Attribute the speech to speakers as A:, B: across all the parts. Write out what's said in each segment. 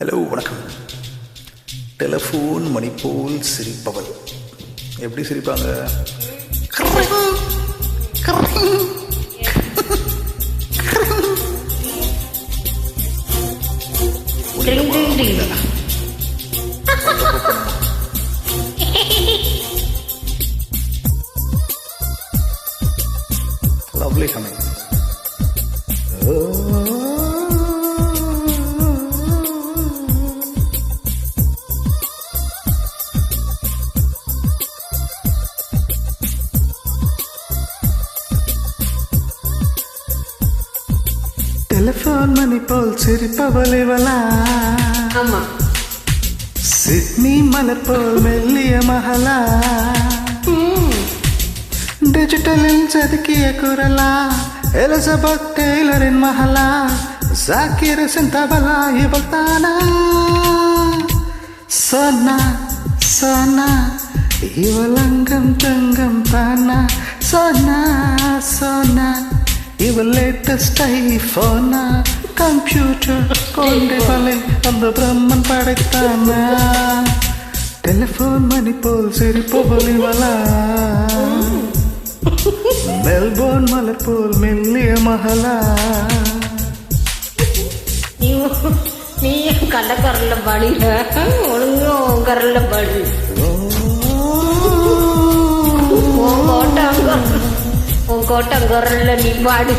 A: Hello வணக்கம். Telephone மணி போல் சிரிப்பவள் எப்படி சிரிப்பாங்க? Lovely humming. டெலிஃபோன் மணி போல் சிரிப்பவள் இவளா?
B: ஆமா.
A: சிட்னி மலர் போல் மெல்லிய மகளா? டிஜிட்டலில் செதுக்கிய குரலா? எலிசபெத் டெய்லரின் மகளா? ஜாக்கிரசின் தபலா இவள் தானா? சொன்னா சொன்னா இவள் அங்கம் தங்கம் தானா? சொன்னா சொன்னா இவள் லேட்டஸ்ட் ஐபோனா? கம்ப்யூட்டர் கொண்டவளை அந்த பிரம்மன் படைத்தானா? டெலிஃபோன் மணி போல் சிரிப்பவள் இவளா? மெல்போர்ன் மலர் போல் மெல்லிய மகளா?
B: நீ கள்ளக்கரல்ல பாடில ஒழுங்கும் கரல்ல பாடு. உன் கோட்டங்கரல்ல நீ பாடு.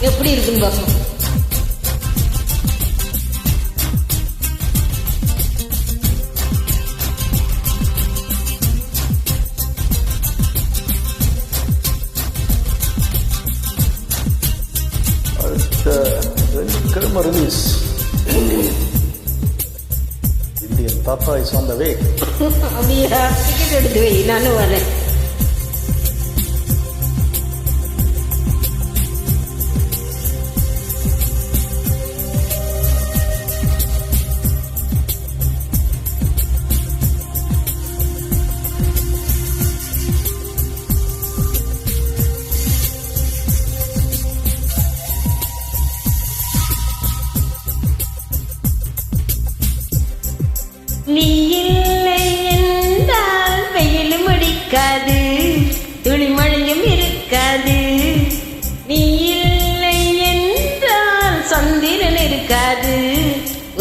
B: எப்படி இருக்குன்னு பார்ப்போம்.
A: Krama release. Indian Papa is on the way.
B: அப்படியா? டிக்கெட் எடுத்து வை, நானும் வரேன். நீ இல்லை என்றால் வெயிலும் அடிக்காது, துளிமழையும் இருக்காது. நீ இல்லை என்றால் சந்திரன் இருக்காது.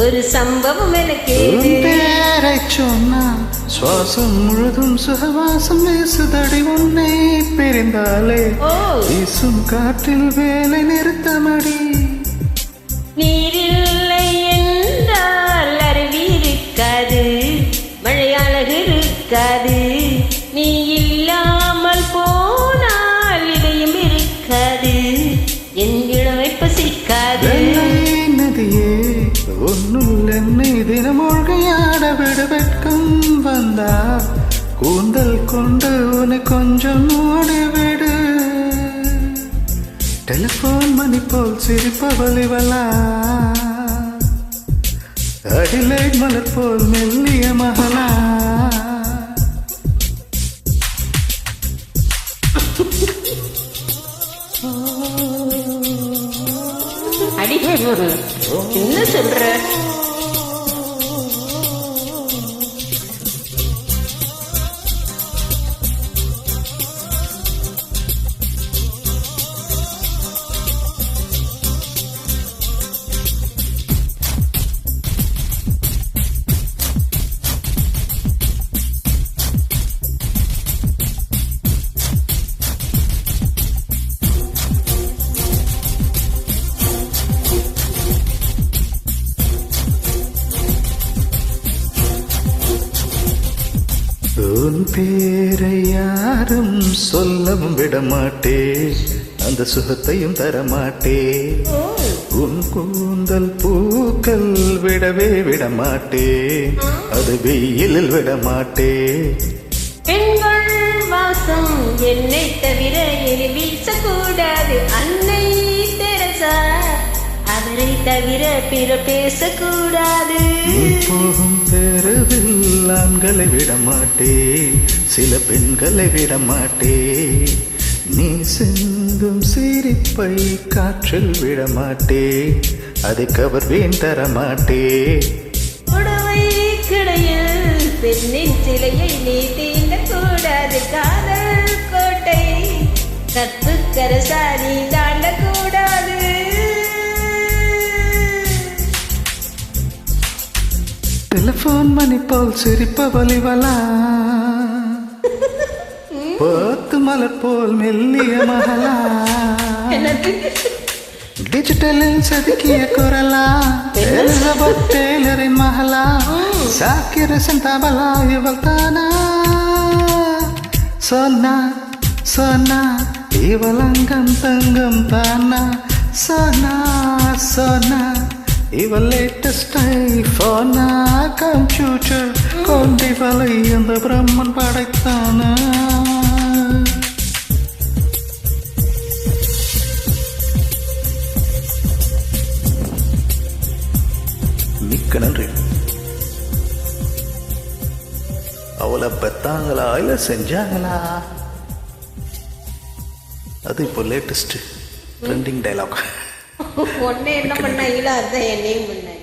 B: ஒரு சம்பவம் எனக்கு
A: பேரை சொன்னா சுவாசம் முழுதும் சுகவாசம் வீசுதடி. உன்னை பிரிந்தாலே வீசும் காற்றில் வேலை நிறுத்தமடி.
B: நீரில்லை என்றால் அருவி இருக்காது, மழையாளர் இருக்காது. நீ இல்லாமல் போனால் இதயம் இருக்காது, என் இளமை பசிக்காது.
A: நதியே ஒன்னுள் என்னை தினமொழியாட விடு. வெட்கம் வந்தா கூந்தல் கொண்டு உன்னை கொஞ்சம் ஓடிவிடு. டெலிஃபோன் மணி போல் சிரிப்பவள் இவளா? அடிலைட் மலர் போல் மெல்லிய மகளா?
B: அடிமை என்ன சொல்ற?
A: உன் பேரை யாரும் சொல்லவும் விடமாட்டே, அந்த சுகத்தையும் தரமாட்டே. உன் கூந்தல் பூக்கள் விடவே விடமாட்டே, அது வெயிலில் விடமாட்டே.
B: பெண்கள் வாசம் என்னை தவிர எரி வீசக்கூடாது. அன்னை தெரசா அவரை தவிர பிற பேசக்கூடாது.
A: போகும் தெருவில் ஆண்களை விடமாட்டே, சில பெண்களை விடமாட்டே. நீ சிந்தும் சிரிப்பை காற்றில் விடமாட்டே, அதை கவர்வேன் தரமாட்டே.
B: நிலையை நீ தீண்ட கூடாது காதல் கோட்டை கத்துக்கரசாணி தாண்ட கூடாது.
A: டெலிபோன் மணி போல் சிரிப்பவள் இவளா போத்து மலர் போல் மெல்லிய மகளா டிஜிட்டலில் செதுக்கிய குரலா எலிசபெத் டெய்லரின் மகளா சாக்கிரசன் தபலா இவள் தானா சொன்னா சொன்னா இவள் அங்கம் தங்கம் தானா சொன்னா சொன்னா இவள் லேட்டஸ்ட் ஐபோனா கம்ப்யூட்டர் கொண்டிவளை அந்த பிரம்மன் படைத்தானா. மிக்க நன்றி. அவளை பெத்தாங்களா இல்ல செஞ்சாங்களா? அது இப்போ லேட்டஸ்ட் ட்ரெண்டிங் டைலாக்.
B: ஒன்னே என்ன பண்ணாங்களோ அதான் என்னையும் பண்ணாங்க.